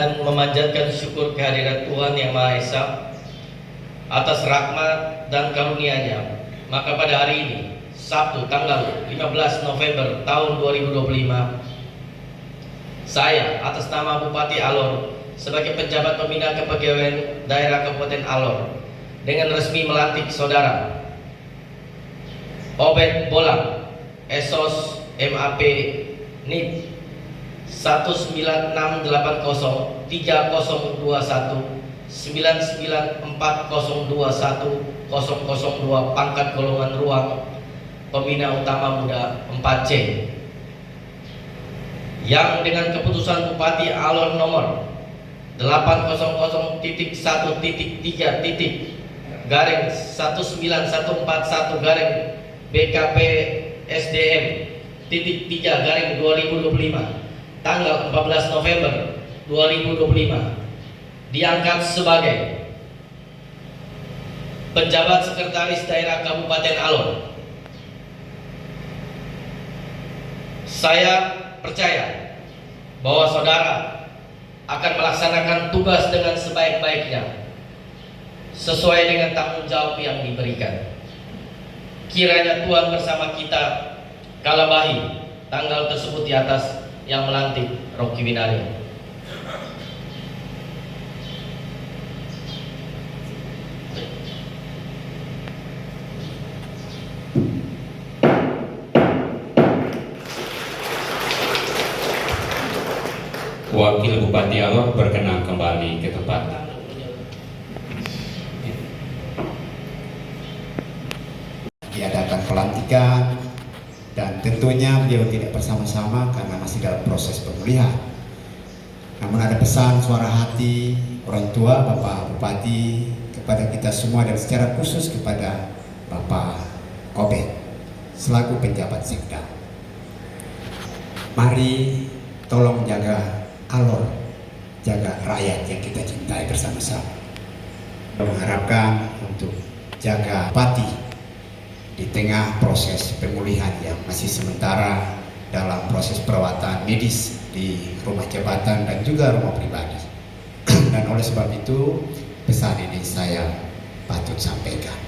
dan memanjatkan syukur kehadirat Tuhan Yang Maha Esa atas rahmat dan karunia-Nya. Maka pada hari ini, Sabtu tanggal 15 November tahun 2025, saya atas nama Bupati Alor sebagai penjabat pembina kepegawaian daerah Kabupaten Alor dengan resmi melantik Saudara Obed Bolang, Esos MAP NIP 1968021994021 pangkat golongan ruang pembina utama muda 4C, yang dengan keputusan Bupati Alor nomor 800.141.BKP SDM -3/2025 tanggal 14 November 2025 diangkat sebagai penjabat sekretaris daerah Kabupaten Alor. Saya percaya bahwa saudara akan melaksanakan tugas dengan sebaik-baiknya sesuai dengan tanggung jawab yang diberikan. Kiranya Tuhan bersama kita kalabahi tanggal tersebut di atas yang melantik Rocky Winaryo. Wakil Bupati Alor berkenan kembali ke tempat. Diadakan pelantikan dan tentunya beliau tidak bersama-sama karena masih dalam proses pemulihan. Namun ada pesan suara hati orang tua Bapak Bupati kepada kita semua dan secara khusus kepada Bapak Obed selaku penjabat Sekda. Mari tolong jaga Alor, jaga rakyat yang kita cintai bersama-sama. Kita mengharapkan untuk jaga Bupati di tengah proses pemulihan yang masih sementara dalam proses perawatan medis di rumah jabatan dan juga rumah pribadi. Dan oleh sebab itu pesan ini saya patut sampaikan.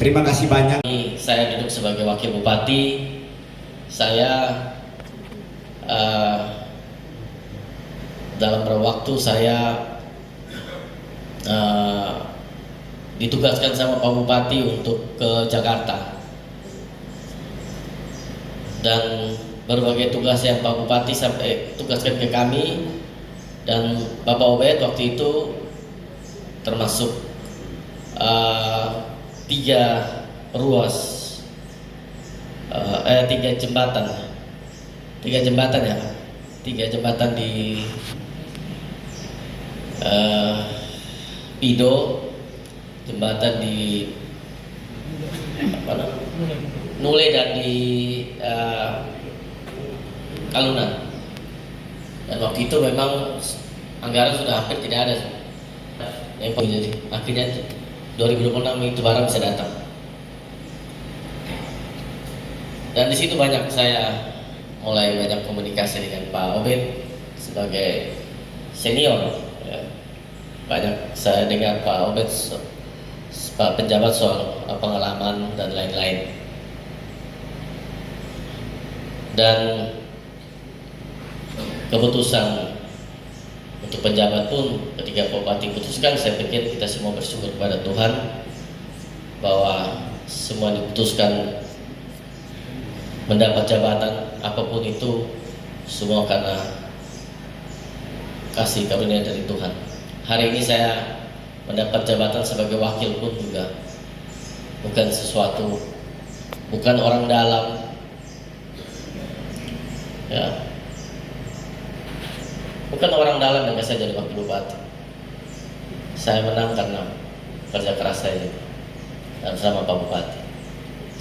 Terima kasih banyak. Saya duduk sebagai wakil bupati. Saya dalam beberapa waktu saya ditugaskan sama Pak Bupati untuk ke Jakarta, dan berbagai tugas yang Pak Bupati tugaskan ke kami dan Bapak Obed waktu itu termasuk 3 ruas 3 jembatan ya, 3 jembatan di Pido, jembatan di Nule dan di Kalunan. Dan waktu itu memang anggaran sudah hampir tidak ada. Jadi akhirnya 2026 itu barang bisa datang. Dan di situ saya mulai banyak komunikasi dengan Pak Obed sebagai senior. Ya. Banyak saya dengar Pak Obed Pak penjabat soal pengalaman dan lain-lain. Dan keputusan untuk penjabat pun ketika Bupati putuskan, saya pikir kita semua bersyukur kepada Tuhan bahwa semua diputuskan mendapat jabatan apapun itu semua karena kasih karunia dari Tuhan. Hari ini saya mendapat jabatan sebagai wakil pun juga bukan sesuatu, bukan orang dalam, ya, bukan orang dalam yang saya jadi wakil bupati. Saya menang karena kerja keras saya dan sama Pak Bupati.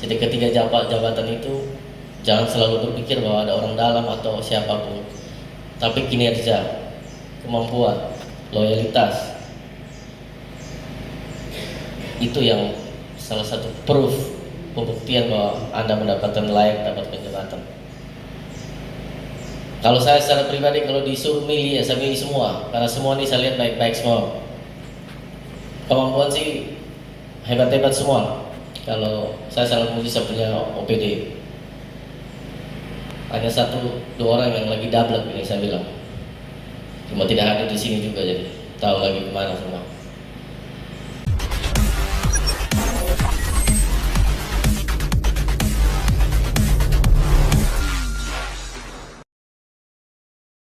Jadi ketiga jabatan itu jangan selalu berpikir bahwa ada orang dalam atau siapapun, tapi kinerja, kemampuan, loyalitas, itu yang salah satu proof, pembuktian bahwa Anda mendapatkan layak mendapatkan jabatan. Kalau saya secara pribadi kalau disuruh milih ya saya milih semua, karena semua ini saya lihat baik-baik semua. Kemampuan sih hebat-hebat semua. Kalau saya sangat puji saya punya OPD. Hanya 1-2 orang yang lagi double ini saya bilang. Cuma tidak hadir di sini juga, jadi tahu lagi kemana semua.